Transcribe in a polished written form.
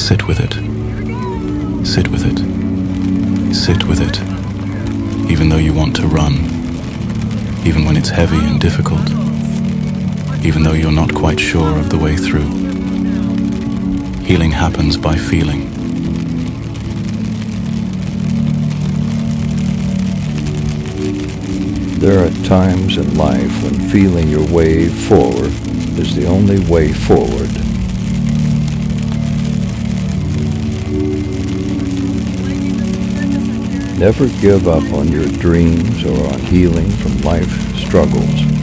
Sit with it. Sit with it. Sit with it. Even though you want to run. Even when it's heavy and difficult. Even though you're not quite sure of the way through. Healing happens by feeling. There are times in life when feeling your way forward is the only way forward. Never give up on your dreams or on healing from life's struggles.